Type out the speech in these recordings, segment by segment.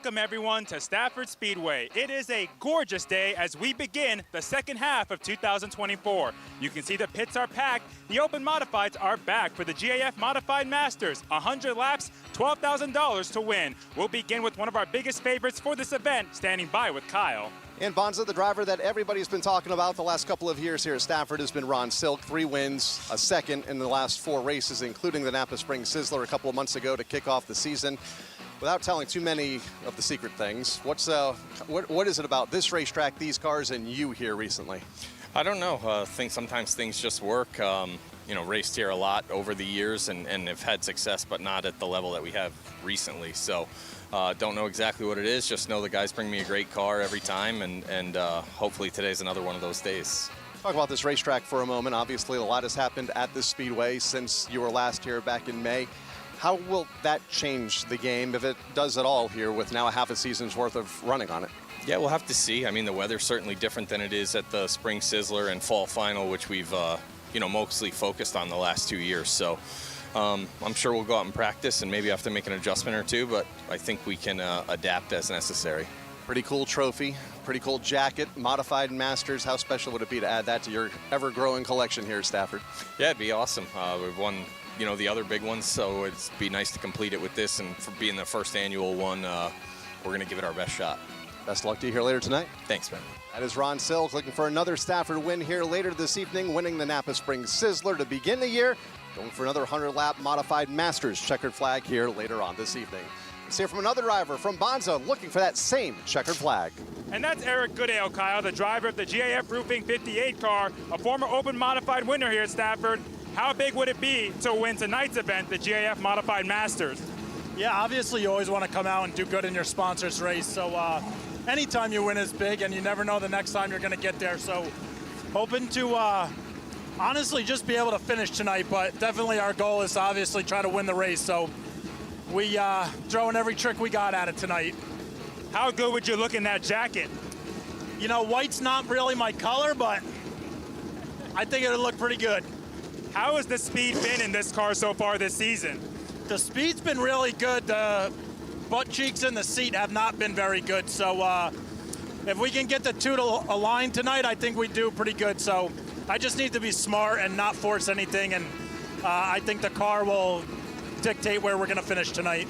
Welcome everyone to Stafford Speedway. It is a gorgeous day as we begin the second half of 2024. You can see the pits are packed. The open modifieds are back for the GAF Modified Masters. 100 laps, $12,000 to win. We'll begin with one of our biggest favorites for this event, standing by with Kyle. And Bonza, the driver that everybody's been talking about the last couple of years here at Stafford, has been Ron Silk. 3 wins, a second in the last 4 races, including the Napa Springs Sizzler a couple of months ago to kick off the season. Without telling too many of the secret things, what is it about this racetrack, these cars, and you here recently? I don't know. I think sometimes things just work. Raced here a lot over the years and have had success, but not at the level that we have recently. So don't know exactly what it is. Just know the guys bring me a great car every time, and hopefully today's another one of those days. Talk about this racetrack for a moment. Obviously, a lot has happened at this speedway since you were last here back in May. How will that change the game, if it does at all, here with now a half a season's worth of running on it? Yeah, we'll have to see. I mean, the weather's certainly different than it is at the Spring Sizzler and Fall Final, which we've mostly focused on the last 2 years. So I'm sure we'll go out and practice and maybe have to make an adjustment or two, but I think we can adapt as necessary. Pretty cool trophy, pretty cool jacket, Modified Masters. How special would it be to add that to your ever-growing collection here at Stafford? Yeah, it'd be awesome. We've won the other big ones, so it'd be nice to complete it with this, and for being the first annual one, we're going to give it our best shot. Best luck to you here later tonight. Thanks, man. That is Ron Silk looking for another Stafford win here later this evening, winning the Napa Springs Sizzler to begin the year, going for another 100-lap Modified Masters checkered flag here later on this evening. Let's hear from another driver from Bonza looking for that same checkered flag. And that's Eric Goodale, Kyle, the driver of the GAF Roofing 58 car, a former open modified winner here at Stafford. How big would it be to win tonight's event, the GAF Modified Masters? Yeah, obviously you always want to come out and do good in your sponsor's race. So anytime you win is big, and you never know the next time you're going to get there. So hoping to honestly just be able to finish tonight, but definitely our goal is to obviously try to win the race. So we throwing every trick we got at it tonight. How good would you look in that jacket? You know, white's not really my color, but I think it would look pretty good. How has the speed been in this car so far this season? The speed's been really good. The butt cheeks in the seat have not been very good. So if we can get the two to align tonight, I think we do pretty good. So I just need to be smart and not force anything, and I think the car will dictate where we're going to finish tonight.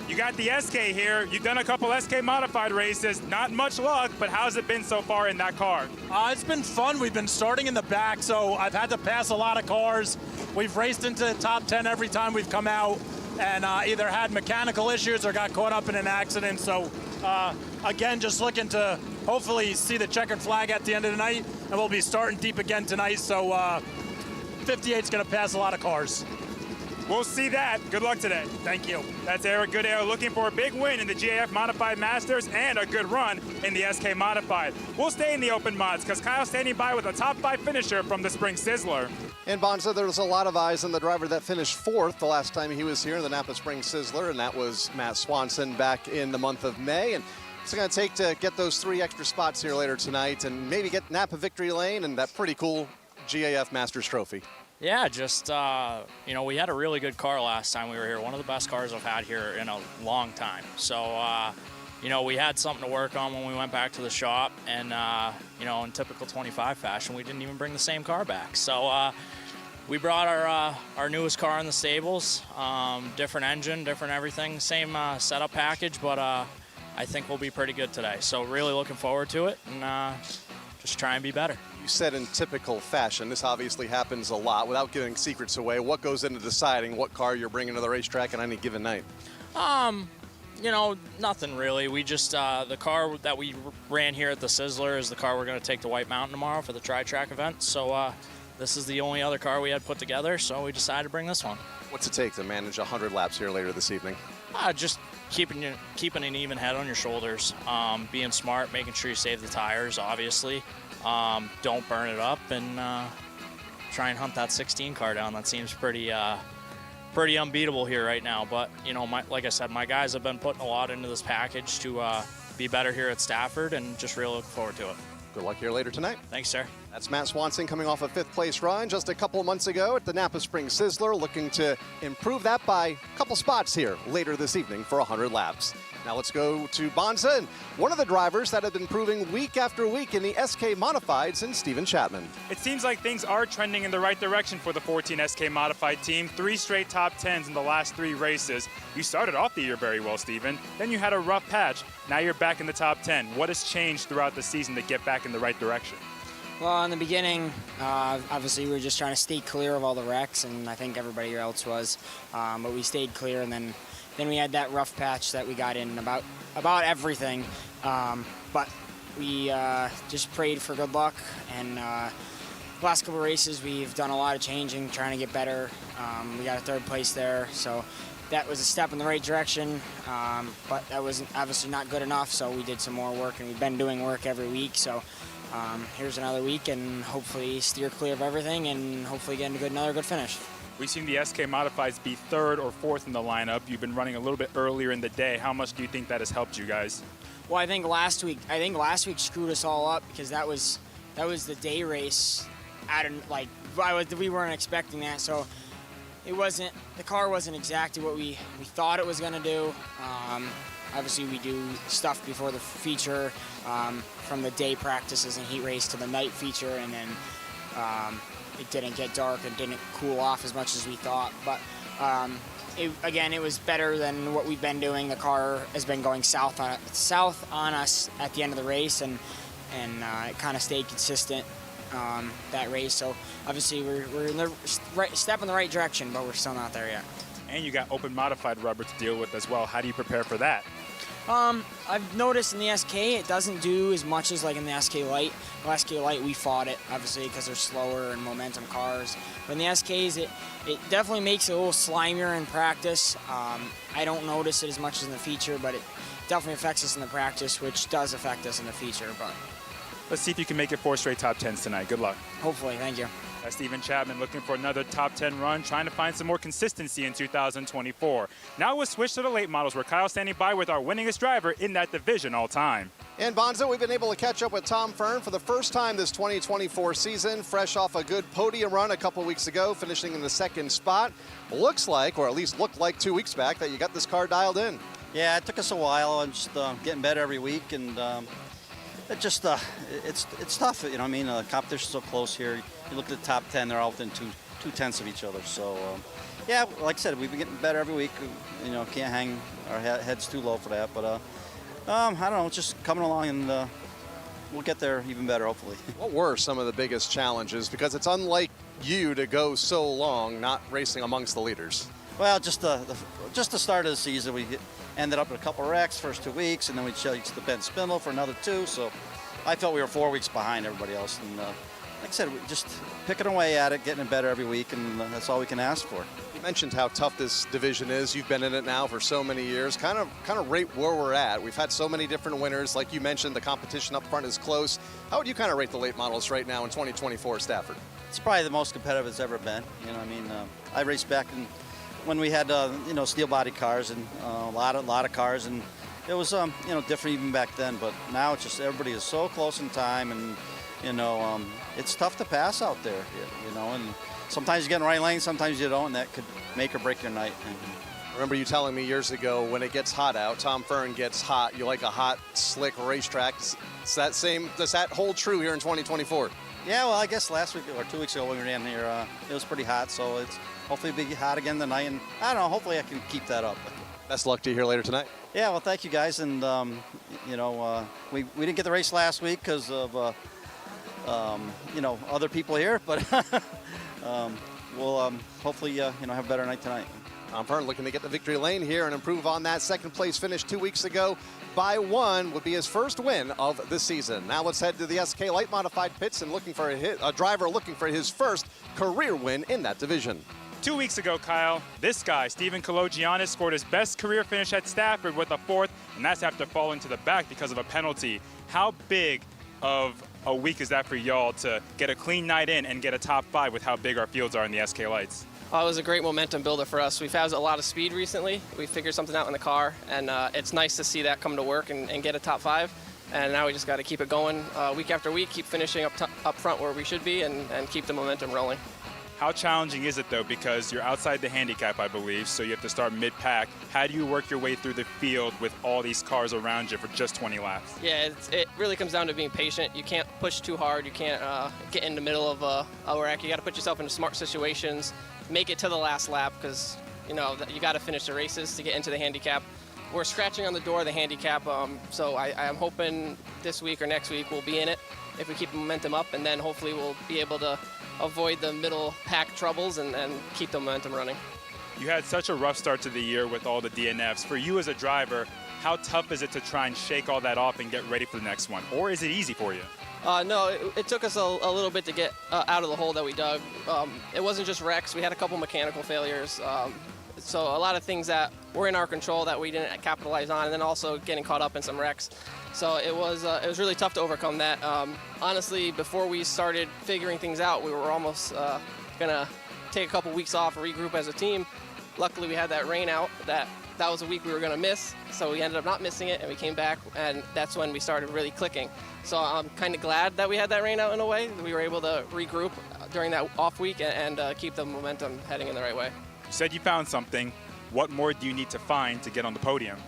You got the SK here. You've done a couple SK modified races. Not much luck, but how's it been so far in that car? It's been fun. We've been starting in the back, so I've had to pass a lot of cars. We've raced into the top 10 every time we've come out, and either had mechanical issues or got caught up in an accident. So again, just looking to hopefully see the checkered flag at the end of the night, and we'll be starting deep again tonight. So 58's going to pass a lot of cars. We'll see that. Good luck today. Thank you. That's Eric Goodale looking for a big win in the GAF Modified Masters and a good run in the SK Modified. We'll stay in the open mods because Kyle's standing by with a top 5 finisher from the Spring Sizzler. And Bonza, there was a lot of eyes on the driver that finished 4th the last time he was here in the Napa Springs Sizzler, and that was Matt Swanson back in the month of May. And it's going to take to get those 3 extra spots here later tonight and maybe get Napa Victory Lane and that pretty cool GAF Masters trophy. Yeah, just, we had a really good car last time we were here. One of the best cars I've had here in a long time. So, we had something to work on when we went back to the shop. And, in typical 25 fashion, we didn't even bring the same car back. So, we brought our newest car in the stables. Different engine, different everything. Same setup package, but I think we'll be pretty good today. So, really looking forward to it and just try and be better. You said in typical fashion, this obviously happens a lot. Without giving secrets away, what goes into deciding what car you're bringing to the racetrack on any given night? Nothing really. We just, the car that we ran here at the Sizzler is the car we're going to take to White Mountain tomorrow for the tri-track event. So this is the only other car we had put together, so we decided to bring this one. What's it take to manage 100 laps here later this evening? Just keeping an even head on your shoulders, being smart, making sure you save the tires, obviously. Don't burn it up, and try and hunt that 16 car down. That seems pretty unbeatable here right now. But like I said, my guys have been putting a lot into this package to be better here at Stafford, and just really looking forward to it. Good luck here later tonight. Thanks, sir. That's Matt Swanson coming off a 5th place run just a couple of months ago at the Napa Springs Sizzler, looking to improve that by a couple spots here later this evening for 100 laps. Now let's go to Bonza, and one of the drivers that have been proving week after week in the SK Modifieds, and Steven Chapman. It seems like things are trending in the right direction for the 14 SK Modified team. 3 straight top 10s in the last 3 races. You started off the year very well, Steven. Then you had a rough patch. Now you're back in the top 10. What has changed throughout the season to get back in the right direction? Well, in the beginning, obviously we were just trying to stay clear of all the wrecks, and I think everybody else was. But we stayed clear, and then we had that rough patch that we got in about everything. But we just prayed for good luck, and last couple of races we've done a lot of changing, trying to get better. We got a 3rd place there, so that was a step in the right direction. But that was obviously not good enough, so we did some more work, and we've been doing work every week. So here's another week, and hopefully steer clear of everything, and hopefully get another good finish. We've seen the SK Modifieds be 3rd or 4th in the lineup. You've been running a little bit earlier in the day. How much do you think that has helped you guys? Well, I think last week screwed us all up, because that was the day race. We weren't expecting that, so the car wasn't exactly what we thought it was going to do. Obviously, we do stuff before the feature, from the day practices and heat race to the night feature, and then it didn't get dark and didn't cool off as much as we thought. But it was better than what we've been doing. The car has been going south on us at the end of the race, and it kind of stayed consistent that race. So obviously we're in the step in the right direction, but we're still not there yet. And you got open modified rubber to deal with as well. How do you prepare for that? I've noticed in the SK it doesn't do as much as like in the SK Light. The SK Light, we fought it, obviously, because they're slower and momentum cars. But in the SKs, it definitely makes it a little slimier in practice. I don't notice it as much as in the feature, but it definitely affects us in the practice, which does affect us in the feature. But let's see if you can make it 4 straight top 10s tonight. Good luck. Hopefully, thank you. That's Steven Chapman looking for another top 10 run, trying to find some more consistency in 2024. Now we'll switch to the late models, where Kyle's standing by with our winningest driver in that division all time. And Bonza, we've been able to catch up with Tom Fern for the first time this 2024 season, fresh off a good podium run a couple weeks ago, finishing in the 2nd spot. Looks like, or at least looked like 2 weeks back, that you got this car dialed in. Yeah, it took us a while. I'm just getting better every week, and it just it's tough. You know what I mean? The competition's so close here. You look at the top 10; they're all within two tenths of each other. So, yeah, like I said, we've been getting better every week. You know, can't hang our heads too low for that. But I don't know, just coming along, and we'll get there even better, hopefully. What were some of the biggest challenges? Because it's unlike you to go so long not racing amongst the leaders. Well, just the start of the season, we ended up with a couple of wrecks first 2 weeks, and then we chased the Ben Spindle for another 2. So I felt we were 4 weeks behind everybody else. And like I said, we're just picking away at it, getting it better every week, and that's all we can ask for. You mentioned how tough this division is. You've been in it now for so many years. Kind of rate where we're at. We've had so many different winners. Like you mentioned, the competition up front is close. How would you kind of rate the late models right now in 2024 Stafford? It's probably the most competitive it's ever been. You know, I mean, I raced back when we had steel body cars and a lot of cars, and it was different even back then. But now it's just everybody is so close in time, and it's tough to pass out there. You know, and sometimes you get in the right lane, sometimes you don't, and that could make or break your night. I remember you telling me years ago, when it gets hot out, Tom Fern gets hot. You like a hot, slick racetrack. Does that hold true here in 2024? Yeah, well, I guess last week or 2 weeks ago when we were down here, it was pretty hot, so it's hopefully be hot again tonight, and I don't know, hopefully I can keep that up. Best luck to you here later tonight. Yeah, well, thank you guys, and we didn't get the race last week because of other people here, but we'll hopefully have a better night tonight. Tom Fern looking to get the victory lane here and improve on that 2nd place finish 2 weeks ago by 1, would be his first win of the season. Now let's head to the SK Light Modified pits and looking for a driver looking for his first career win in that division. 2 weeks ago, Kyle, this guy, Stephen Kalogiannis, scored his best career finish at Stafford with a 4th, and that's after falling to the back because of a penalty. How big of a week is that for y'all to get a clean night in and get a top 5 with how big our fields are in the SK Lights? It was a great momentum builder for us. We've had a lot of speed recently. We figured something out in the car, and it's nice to see that come to work and get a top 5. and now we just got to keep it going week after week, keep finishing up front where we should be, and keep the momentum rolling. How challenging is it, though, because you're outside the handicap, I believe, so you have to start mid-pack. How do you work your way through the field with all these cars around you for just 20 laps? Yeah, it really comes down to being patient. You can't push too hard. You can't get in the middle of a wreck. You got to put yourself into smart situations, make it to the last lap, because you got to finish the races to get into the handicap. We're scratching on the door of the handicap, so I'm hoping this week or next week we'll be in it if we keep the momentum up, and then hopefully we'll be able to avoid the middle pack troubles and keep the momentum running. You had such a rough start to the year with all the DNFs. For you as a driver, how tough is it to try and shake all that off and get ready for the next one? Or is it easy for you? No, it took us a little bit to get out of the hole that we dug. It wasn't just wrecks. We had a couple mechanical failures. So a lot of things that were in our control that we didn't capitalize on, and then also getting caught up in some wrecks. So it was really tough to overcome that. Honestly, before we started figuring things out, we were almost gonna take a couple weeks off, regroup as a team. Luckily, we had that rain out. That was a week we were gonna miss, so we ended up not missing it, and we came back, and that's when we started really clicking. So I'm kind of glad that we had that rain out in a way. We were able to regroup during that off week and keep the momentum heading in the right way. You said you found something. What more do you need to find to get on the podium?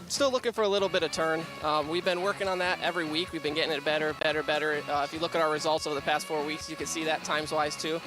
Still looking for a little bit of turn. We've been working on that every week. We've been getting it better. If you look at our results over the past 4 weeks, you can see that times-wise too.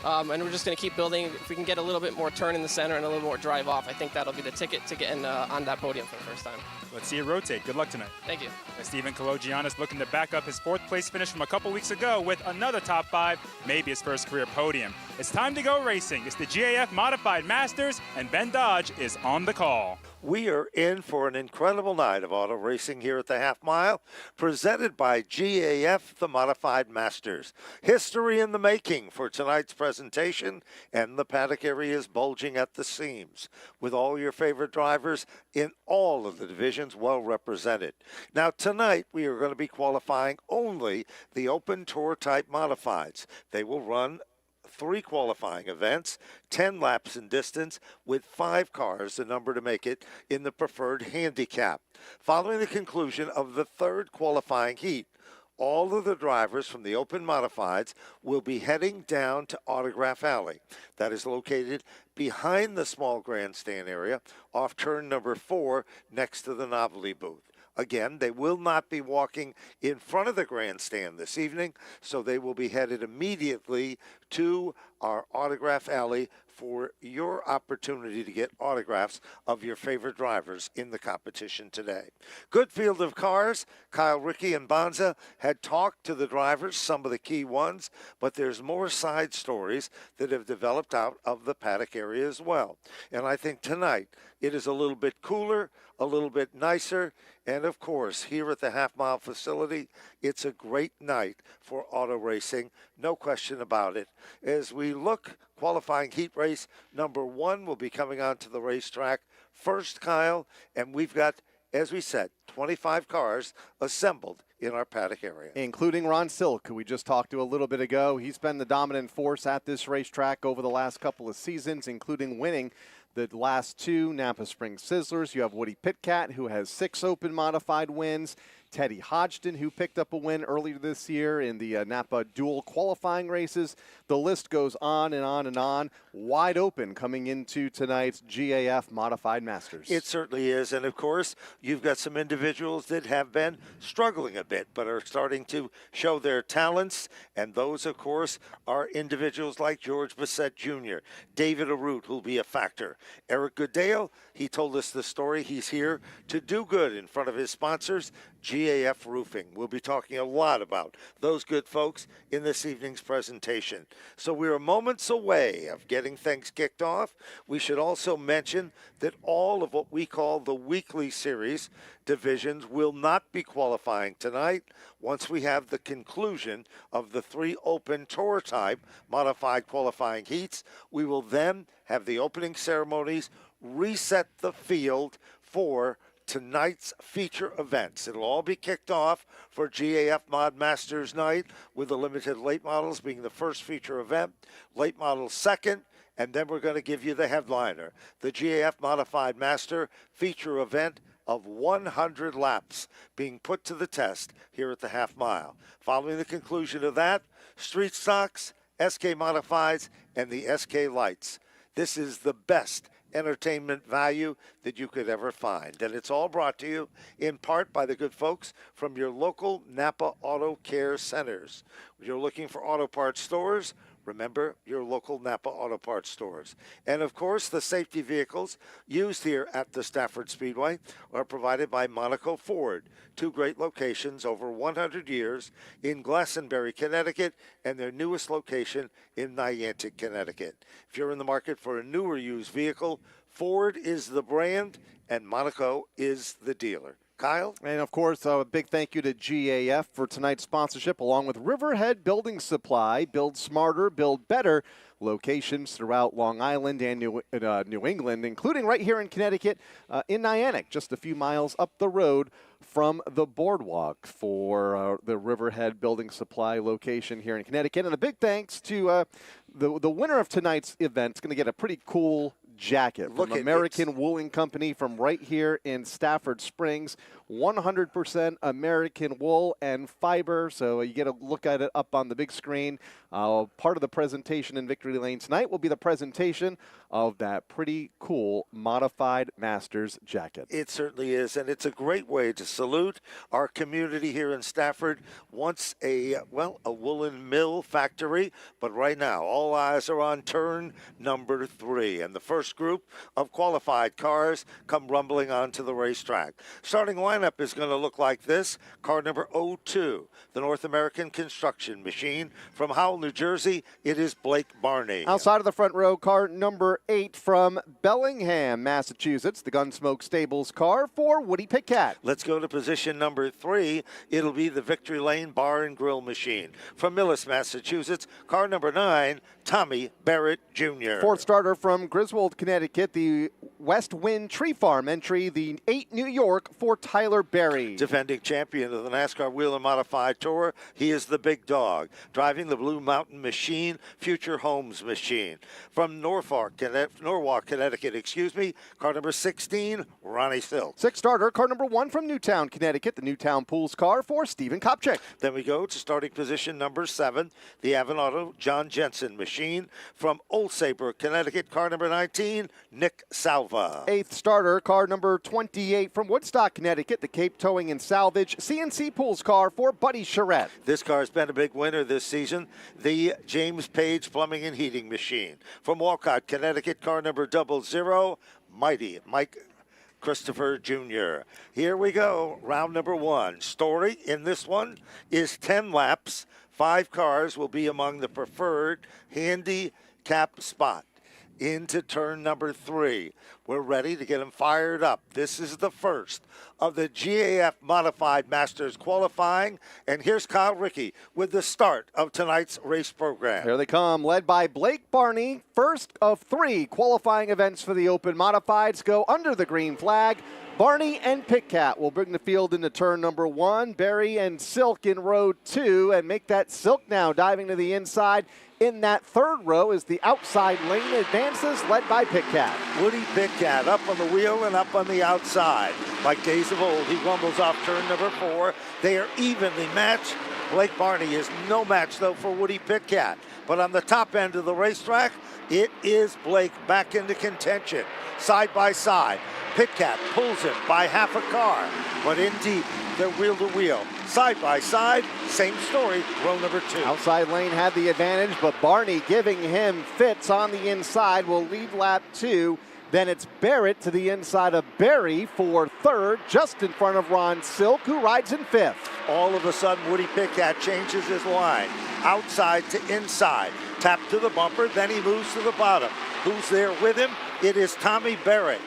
And we're just going to keep building. If we can get a little bit more turn in the center and a little more drive off, I think that'll be the ticket to getting on that podium for the first time. Let's see it rotate. Good luck tonight. Thank you. Stephen Kalogiannis looking to back up his 4th place finish from a couple weeks ago with another top 5, maybe his first career podium. It's time to go racing. It's the GAF Modified Masters, and Ben Dodge is on the call. We are in for an incredible night of auto racing here at the Half Mile, presented by GAF, the Modified Masters. History in the making for tonight's presentation, and the paddock area is bulging at the seams, with all your favorite drivers in all of the divisions well represented. Now, tonight, we are going to be qualifying only the Open Tour type Modifieds. They will run 3 qualifying events, 10 laps in distance, with 5 cars, the number to make it, in the preferred handicap. Following the conclusion of the 3rd qualifying heat, all of the drivers from the Open Modifieds will be heading down to Autograph Alley. That is located behind the small grandstand area, off turn number 4, next to the novelty booth. Again, they will not be walking in front of the grandstand this evening, so they will be headed immediately to our Autograph Alley for your opportunity to get autographs of your favorite drivers in the competition today. Good field of cars. Kyle, Ricky, and Bonza had talked to the drivers, some of the key ones, but there's more side stories that have developed out of the paddock area as well. And I think tonight it is a little bit cooler, a little bit nicer, and of course, here at the Half Mile facility, it's a great night for auto racing, no question about it. As we look, qualifying heat race number 1 will be coming onto the racetrack first, Kyle, and we've got, as we said, 25 cars assembled in our paddock area. Including Ron Silk, who we just talked to a little bit ago. He's been the dominant force at this racetrack over the last couple of seasons, including winning the last 2 Napa Spring Sizzlers. You have Woody Pitcat, who has 6 Open Modified wins. Teddy Hodgson, who picked up a win earlier this year in the Napa dual qualifying races. The list goes on and on and on. Wide open coming into tonight's GAF Modified Masters. It certainly is. And, of course, you've got some individuals that have been struggling a bit but are starting to show their talents. And those, of course, are individuals like George Bassett Jr., David Arute, who'll be a factor. Eric Goodale, he told us the story. He's here to do good in front of his sponsors, GAF Roofing. We'll be talking a lot about those good folks in this evening's presentation. So we're moments away of getting things kicked off. We should also mention that all of what we call the weekly series divisions will not be qualifying tonight. Once we have the conclusion of the 3 Open Tour type modified qualifying heats, we will then have the opening ceremonies, reset the field for tonight's feature events. It'll all be kicked off for GAF Mod Masters night, with the limited late models being the first feature event, late models second, and then we're going to give you the headliner, the GAF Modified Master feature event of 100 laps being put to the test here at the half mile. Following the conclusion of that, street stocks, SK Modifieds, and the SK Lights. This is the best entertainment value that you could ever find. And it's all brought to you in part by the good folks from your local Napa Auto Care Centers. If you're looking for auto parts stores, remember your local Napa Auto Parts stores. And of course, the safety vehicles used here at the Stafford Speedway are provided by Monaco Ford. 2 great locations over 100 years in Glastonbury, Connecticut, and their newest location in Niantic, Connecticut. If you're in the market for a newer used vehicle, Ford is the brand and Monaco is the dealer. Kyle? And, of course, a big thank you to GAF for tonight's sponsorship, along with Riverhead Building Supply. Build smarter, build better. Locations throughout Long Island and New England, including right here in Connecticut, in Niantic, just a few miles up the road from the boardwalk for the Riverhead Building Supply location here in Connecticut. And a big thanks to the winner of tonight's event. Is going to get a pretty cool jacket from American Wooling Company from right here in Stafford Springs. 100% American wool and fiber, so you get a look at it up on the big screen. Part of the presentation in Victory Lane tonight will be the presentation of that pretty cool Modified Masters jacket. It certainly is, and it's a great way to salute our community here in Stafford. Once a woolen mill factory, but right now all eyes are on turn number 3, and the first group of qualified cars come rumbling onto the racetrack. Starting lineup is going to look like this. Car number 02, the North American Construction Machine. From Howell, New Jersey, it is Blake Barney. Outside of the front row, car number 8 from Bellingham, Massachusetts, the Gunsmoke Stables car for Woody Pitcat. Let's go to position number 3. It'll be the Victory Lane Bar and Grill Machine. From Millis, Massachusetts, car number 9, Tommy Barrett Jr. 4th starter from Griswold, Connecticut, the West Wind Tree Farm entry, the 8 New York for Tyler Berry. Defending champion of the NASCAR Wheel and Modified Tour, he is the big dog. Driving the Blue Mountain Machine, Future Homes Machine. From Norwalk, Connecticut, car number 16, Ronnie Silk. 6th starter, car number 1 from Newtown, Connecticut, the Newtown Pools car for Stephen Kopchick. Then we go to starting position number 7, the Avanauto John Jensen Machine. From Old Saybrook, Connecticut, car number 19, Nick Salva. 8th starter, car number 28 from Woodstock, Connecticut, the Cape Towing and Salvage CNC Pools car for Buddy Charette. This car has been a big winner this season, the James Page Plumbing and Heating Machine. From Walcott, Connecticut, car number 00, Mighty Mike Christopher Jr. Here we go, round number 1. Story in this one is 10 laps. 5 cars will be among the preferred handicap spot. Into turn number 3. We're ready to get them fired up. This is the first of the GAF Modified Masters qualifying. And here's Kyle Rickey with the start of tonight's race program. Here they come, led by Blake Barney. First of 3 qualifying events for the Open Modifieds go under the green flag. Barney and Pitcat will bring the field into turn number 1. Barry and Silk in row 2, and make that Silk now diving to the inside. In that 3rd row is the outside lane advances, led by Pitcat. Woody Pitcat up on the wheel and up on the outside. Like days of old, he rumbles off turn number 4. They are evenly matched. Blake Barney is no match, though, for Woody Pitcat. But on the top end of the racetrack, it is Blake back into contention. Side by side, Pitcat pulls him by half a car. But in deep, they're wheel to wheel. Side by side, same story, row number 2. Outside lane had the advantage, but Barney giving him fits on the inside will lead lap 2. Then it's Barrett to the inside of Barry for 3rd, just in front of Ron Silk, who rides in 5th. All of a sudden, Woody Pitcat changes his line. Outside to inside. Tap to the bumper, then he moves to the bottom. Who's there with him? It is Tommy Barrett.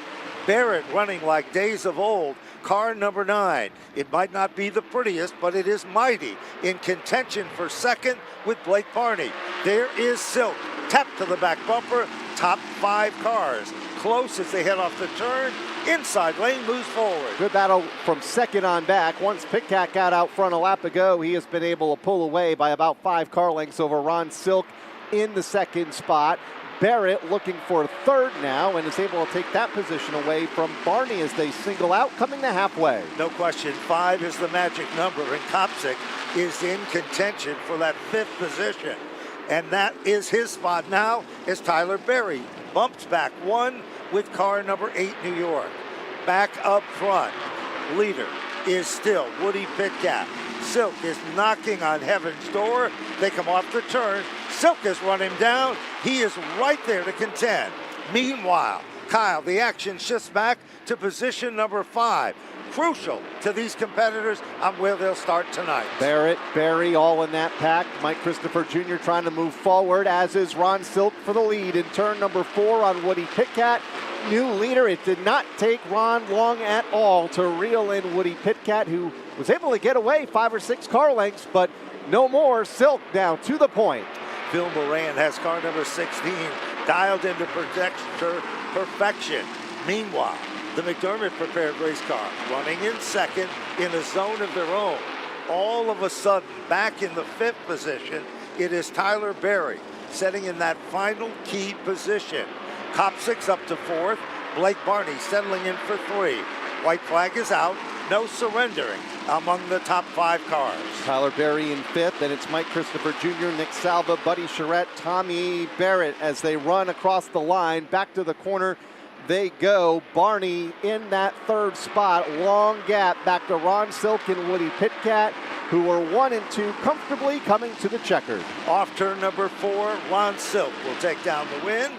Barrett running like days of old. Car number 9. It might not be the prettiest, but it is mighty. In contention for 2nd with Blake Barney. There is Silk. Tap to the back bumper. Top 5 cars. Close as they head off the turn. Inside lane moves forward. Good battle from 2nd on back. Once Pitcat got out front a lap ago, he has been able to pull away by about 5 car lengths over Ron Silk in the 2nd spot. Barrett looking for third now and is able to take that position away from Barney as they single out, coming to halfway. No question, 5 is the magic number, and Kopsik is in contention for that 5th position. And that is his spot now as Tyler Berry bumps back 1 with car number 8, New York. Back up front, leader is still Woody Pitcat. Silk is knocking on heaven's door. They come off the turn. Silk has run him down. He is right there to contend. Meanwhile, Kyle, the action shifts back to position number 5. Crucial to these competitors on where they'll start tonight. Barrett, Berry, all in that pack. Mike Christopher Jr. trying to move forward, as is Ron Silk for the lead in turn number 4 on Woody Pitcat. New leader. It did not take Ron long at all to reel in Woody Pitcat, who was able to get away 5 or 6 car lengths, but no more. Silk now to the point. Phil Moran has car number 16 dialed into perfection. Meanwhile, the McDermott prepared race car running in second in a zone of their own. All of a sudden, back in the 5th position, it is Tyler Berry setting in that final key position. Kopsik's up to 4th. Blake Barney settling in for 3. White flag is out. No surrendering among the top 5 cars. Tyler Berry in 5th, and it's Mike Christopher Jr., Nick Salva, Buddy Charette, Tommy Barrett as they run across the line. Back to the corner they go. Barney in that 3rd spot. Long gap back to Ron Silk and Woody Pitcat, who were 1 and 2 comfortably coming to the checkered. Off turn number 4, Ron Silk will take down the win.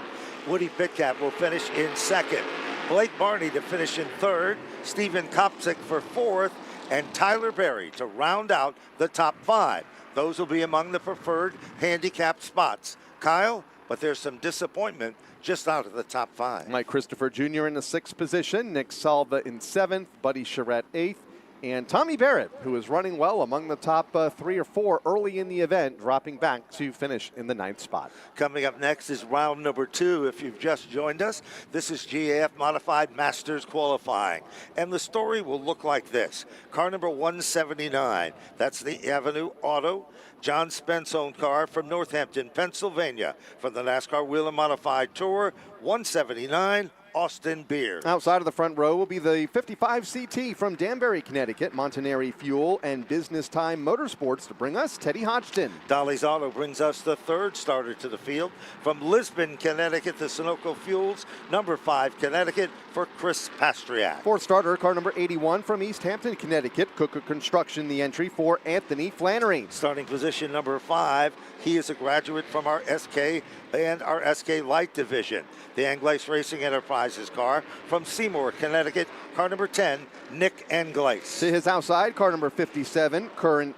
Woody Pitcat will finish in 2nd. Blake Barney to finish in 3rd. Stephen Kopsik for 4th. And Tyler Berry to round out the top 5. Those will be among the preferred handicap spots. Kyle, but there's some disappointment just out of the top 5. Mike Christopher Jr. in the 6th position. Nick Salva in 7th. Buddy Charette 8th. And Tommy Barrett, who is running well among the top 3 or 4 early in the event, dropping back to finish in the 9th spot. Coming up next is round number 2. If you've just joined us, this is GAF Modified Masters qualifying. And the story will look like this. Car number 179, that's the Avenue Auto John Spence-owned car from Northampton, Pennsylvania, from the NASCAR Wheel and Modified Tour, 179. Austin Beer. Outside of the front row will be the 55 CT from Danbury, Connecticut, Montanari Fuel and Business Time Motorsports to bring us Teddy Hodgson. Dolly's Auto brings us the 3rd starter to the field from Lisbon, Connecticut, the Sunoco Fuels, number 5, Connecticut, for Chris Pastriak. 4th starter, car number 81 from East Hampton, Connecticut, Cooker Construction, the entry for Anthony Flannery. Starting position number 5, he is a graduate from our SK and our SK Light division. The Anglace Racing Enterprises car from Seymour, Connecticut, car number 10, Nick Anglace. To his outside, car number 57, current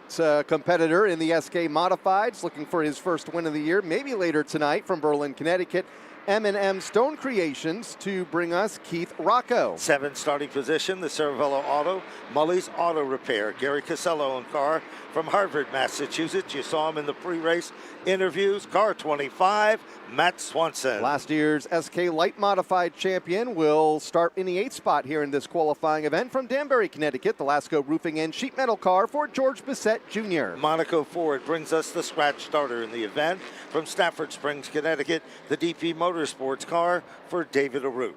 competitor in the SK Modifieds, looking for his first win of the year, maybe later tonight, from Berlin, Connecticut. M&M Stone Creations to bring us Keith Rocco. 7 starting position, the Cervello Auto, Mully's Auto Repair, Gary Casello-owned car from Harvard, Massachusetts. You saw him in the pre-race interviews. Car 25, Matt Swanson. Last year's SK Light Modified champion will start in the 8th spot here in this qualifying event from Danbury, Connecticut, the Lasco Roofing and Sheet Metal car for George Bissett Jr. Monaco Ford brings us the scratch starter in the event from Stafford Springs, Connecticut, the DP Motorsports car for David Arute.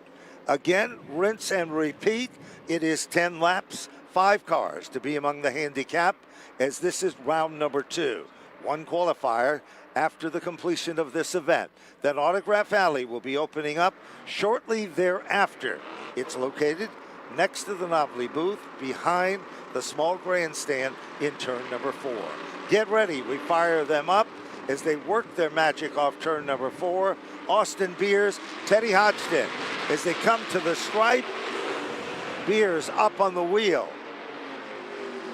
Again, rinse and repeat. It is 10 laps, 5 cars to be among the handicap, as this is round number 2. 1 qualifier after the completion of this event. Then Autograph Alley will be opening up shortly thereafter. It's located next to the novelty booth behind the small grandstand in turn number 4. Get ready, we fire them up as they work their magic off turn number 4. Austin Beers, Teddy Hodgson, as they come to the stripe. Beers up on the wheel.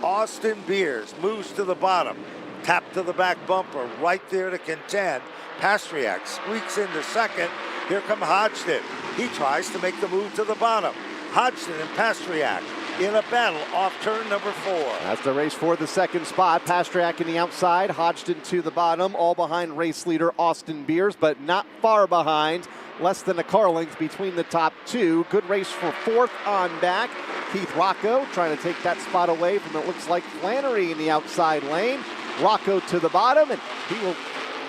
Austin Beers moves to the bottom. Tap to the back bumper, right there to contend. Pastriak squeaks into second. Here come Hodgson. He tries to make the move to the bottom. Hodgson and Pastriak in a battle off turn number 4. That's the race for the 2nd spot. Pastriak in the outside, Hodgson to the bottom, all behind race leader Austin Beers, but not far behind. Less than a car length between the top 2. Good race for 4th on back. Keith Rocco trying to take that spot away from, it looks like, Flannery in the outside lane. Rocco to the bottom, and he will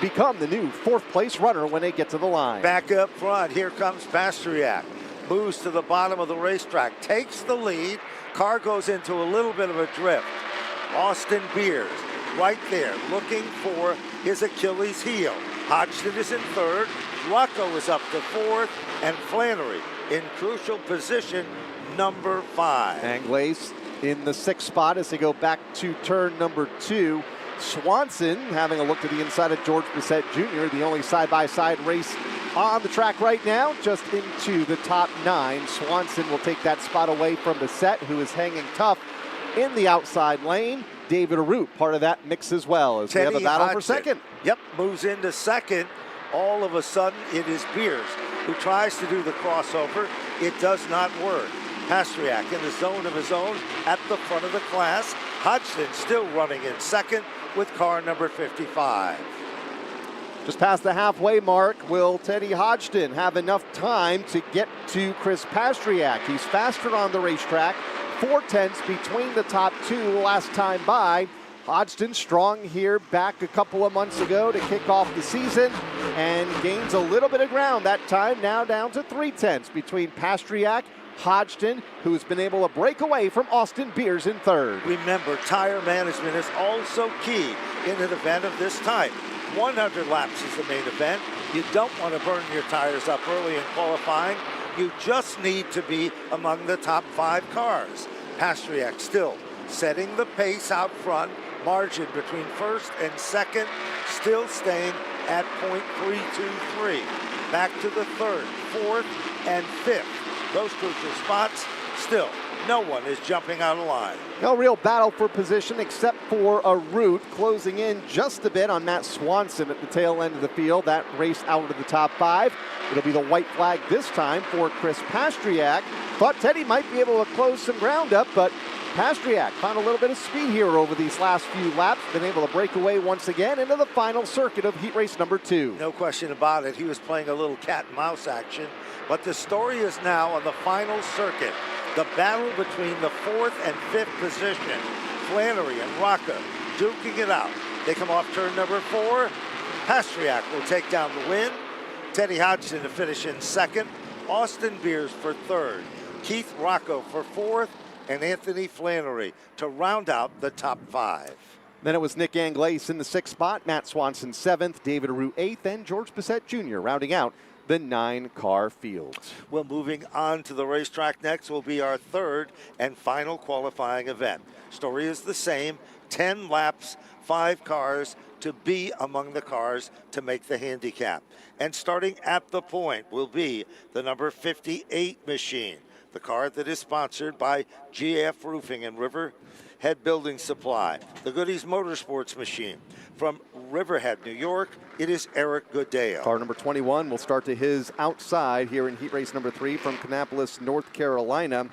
become the new 4th place runner when they get to the line. Back up front, here comes Pastriak. Moves to the bottom of the racetrack, takes the lead. Car goes into a little bit of a drift. Austin Beers right there looking for his Achilles heel. Hodgson is in 3rd. Rocco is up to 4th. And Flannery in crucial position, number 5. Anglaise in the 6th spot as they go back to turn number 2. Swanson having a look to the inside of George Bissett Jr., the only side-by-side race on the track right now, just into the top 9. Swanson will take that spot away from Bissett, who is hanging tough in the outside lane. David Arute, part of that mix as well, as Teddy we have a battle Hodgson. for 2nd. Yep, moves into 2nd. All of a sudden, it is Beers who tries to do the crossover. It does not work. Pastriak in the zone of his own at the front of the class. Hodgson still running in 2nd with car number 55. Just past the halfway mark, will Teddy Hodgson have enough time to get to Chris Pastriak? He's faster on the racetrack, 4/10 between the top 2 last time by. Hodgson strong here back a couple of months ago to kick off the season and gains a little bit of ground that time, now down to 3/10 between Pastriak, Hodgson, who's been able to break away from Austin Beers in 3rd. Remember, tire management is also key in an event of this type. 100 laps is the main event. You don't want to burn your tires up early in qualifying. You just need to be among the top 5 cars. Pastriak still setting the pace out front. Margin between 1st and 2nd still staying at .323. Back to the 3rd, 4th, and 5th. Those crucial spots, still, no one is jumping out of line. No real battle for position except for Arute closing in just a bit on Matt Swanson at the tail end of the field. That race out of the top 5. It'll be the white flag this time for Chris Pastriak. Thought Teddy might be able to close some ground up, but Pastriak found a little bit of speed here over these last few laps. Been able to break away once again into the final circuit of heat race number 2. No question about it. He was playing a little cat and mouse action. But the story is now on the final circuit. The battle between the 4th and 5th position. Flannery and Rocco duking it out. They come off turn number 4. Pastriak will take down the win. Teddy Hodgson to finish in 2nd. Austin Beers for 3rd. Keith Rocco for 4th. And Anthony Flannery to round out the top 5. Then it was Nick Anglaise in the 6th spot, Matt Swanson 7th, David Arute 8th, and George Bissett Jr. rounding out the 9-car field. Well, moving on to the racetrack next will be our 3rd and final qualifying event. Story is the same, 10 laps, 5 cars to be among the cars to make the handicap. And starting at the point will be the number 58 machine, the car that is sponsored by GAF Roofing and Riverhead Building Supply. The Goodies Motorsports machine from Riverhead, New York. It is Eric Goodale. Car number 21 will start to his outside here in heat race number 3 from Kannapolis, North Carolina.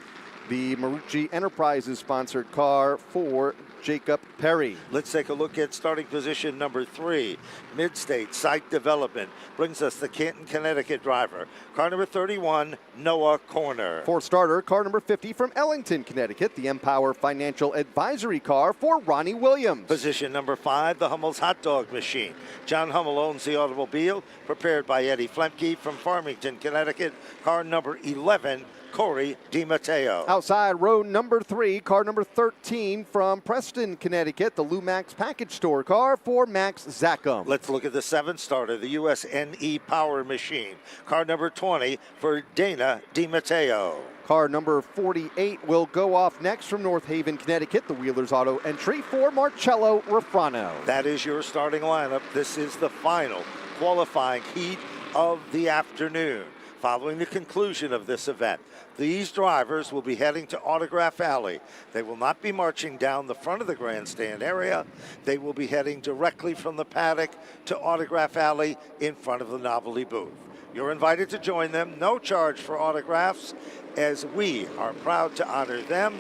The Marucci Enterprises sponsored car for Jacob Perry. Let's take a look at starting position number 3. Mid-State Site Development brings us the Canton, Connecticut driver. Car number 31, Noah Corner. For starter, car number 50 from Ellington, Connecticut, the Empower Financial Advisory car for Ronnie Williams. Position number 5, the Hummel's Hot Dog Machine. John Hummel owns the automobile, prepared by Eddie Flemke from Farmington, Connecticut. Car number 11, Corey DiMatteo. Outside row number 3, car number 13 from Preston, Connecticut, the Lumax Package Store car for Max Zackham. Let's look at the 7th starter, the USNE Power Machine. Car number 20 for Dana DiMatteo. Car number 48 will go off next from North Haven, Connecticut, the Wheelers Auto entry for Marcello Rafrano. That is your starting lineup. This is the final qualifying heat of the afternoon. Following the conclusion of this event, these drivers will be heading to Autograph Alley. They will not be marching down the front of the grandstand area. They will be heading directly from the paddock to Autograph Alley in front of the novelty booth. You're invited to join them, no charge for autographs, as we are proud to honor them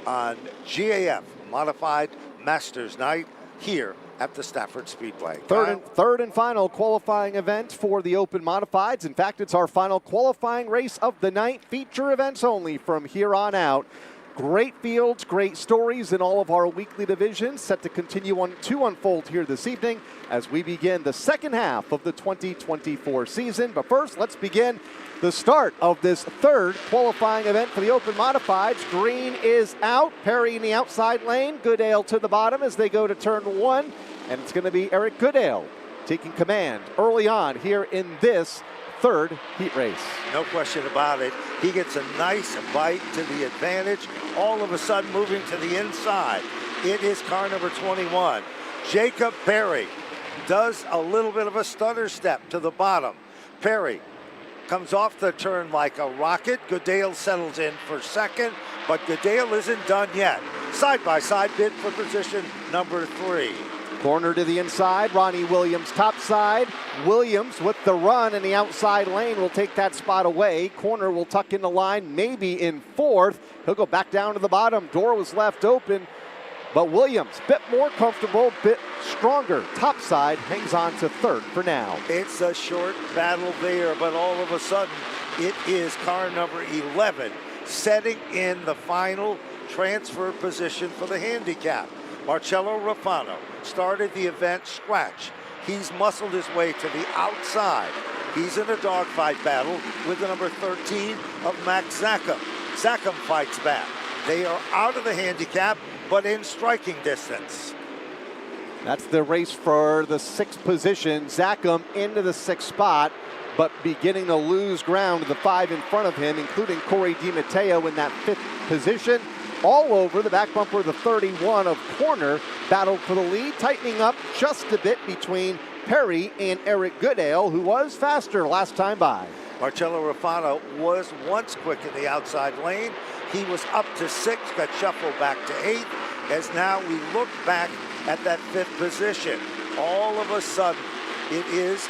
on GAF Modified Masters Night here at the Stafford Speedway. Third and final qualifying event for the Open Modifieds. In fact, it's our final qualifying race of the night. Feature events only from here on out. Great fields, great stories in all of our weekly divisions set to continue to unfold here this evening as we begin the second half of the 2024 season. But first, let's begin the start of this third qualifying event for the Open Modifieds. Green is out, Perry in the outside lane, Goodale to the bottom as they go to turn one, and it's going to be Eric Goodale taking command early on here in this third heat race. No question about it. He gets a nice bite to the advantage, all of a sudden moving to the inside. It is car number 21. Jacob Perry does a little bit of a stutter step to the bottom. Perry comes off the turn like a rocket. Goodale settles in for second, but Goodale isn't done yet. Side-by-side bid for position number 3. Corner to the inside, Ronnie Williams top side. Williams with the run in the outside lane will take that spot away. Corner will tuck in the line, maybe in fourth. He'll go back down to the bottom. Door was left open, but Williams, bit more comfortable, bit stronger. Top side hangs on to third for now. It's a short battle there, but all of a sudden, it is car number 11 setting in the final transfer position for the handicap. Marcello Rafano started the event scratch. He's muscled his way to the outside. He's in a dogfight battle with the number 13 of Max Zackham. Zackham fights back. They are out of the handicap, but in striking distance. That's the race for the sixth position. Zackham into the sixth spot, but beginning to lose ground to the 5 in front of him, including Corey DiMatteo in that fifth position. All over the back bumper of the 31 of Corner, battled for the lead, tightening up just a bit between Perry and Eric Goodale, who was faster last time by. Marcello Rafano was once quick in the outside lane. He was up to 6th, got shuffled back to 8th, as now we look back at that 5th position. All of a sudden, it is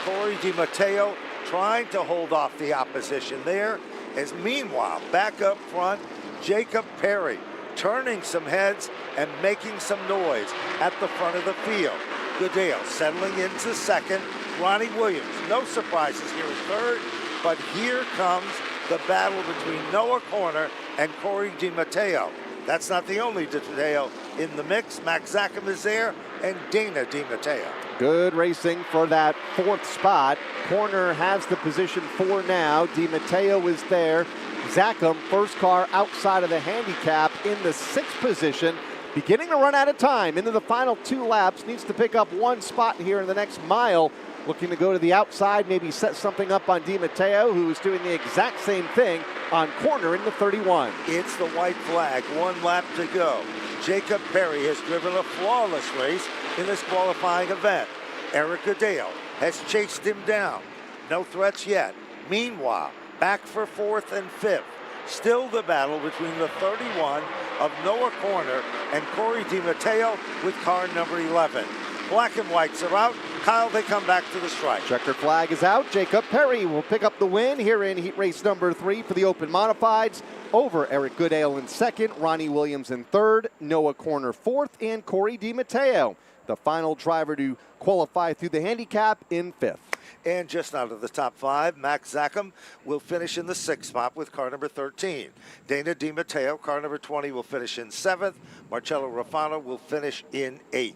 Corey DiMatteo trying to hold off the opposition there, as meanwhile, back up front, Jacob Perry turning some heads and making some noise at the front of the field. Goodale settling into second. Ronnie Williams, no surprises here in third, but here comes the battle between Noah Corner and Corey DiMatteo. That's not the only DiMatteo in the mix. Max Zackham is there, and Dana DiMatteo. Good racing for that fourth spot. Corner has the position 4 now. DiMatteo is there. Zackham, first car outside of the handicap in the 6th position. Beginning to run out of time into the final 2 laps. Needs to pick up 1 spot here in the next mile. Looking to go to the outside, maybe set something up on DiMatteo, who is doing the exact same thing on Corner in the 31. It's the white flag, 1 lap to go. Jacob Perry has driven a flawless race in this qualifying event. Eric Goodale has chased him down. No threats yet. Meanwhile, back for 4th and 5th. Still the battle between the 31 of Noah Corner and Corey DiMatteo with car number 11. Black and whites are out. Kyle, they come back to the stripe. Checkered flag is out. Jacob Perry will pick up the win here in heat race number 3 for the Open Modifieds over Eric Goodale in second, Ronnie Williams in third, Noah Corner 4th, and Corey DiMatteo, the final driver to qualify through the handicap, in 5th. And just out of the top 5, Max Zackham will finish in the 6th spot with car number 13. Dana DiMatteo, car number 20, will finish in 7th. Marcello Rafano will finish in 8th.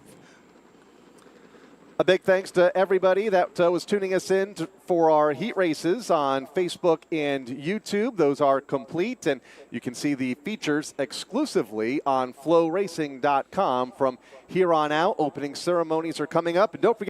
A big thanks to everybody that was tuning us in for our heat races on Facebook and YouTube. Those are complete, and you can see the features exclusively on FloRacing.com from here on out. Opening ceremonies are coming up, and don't forget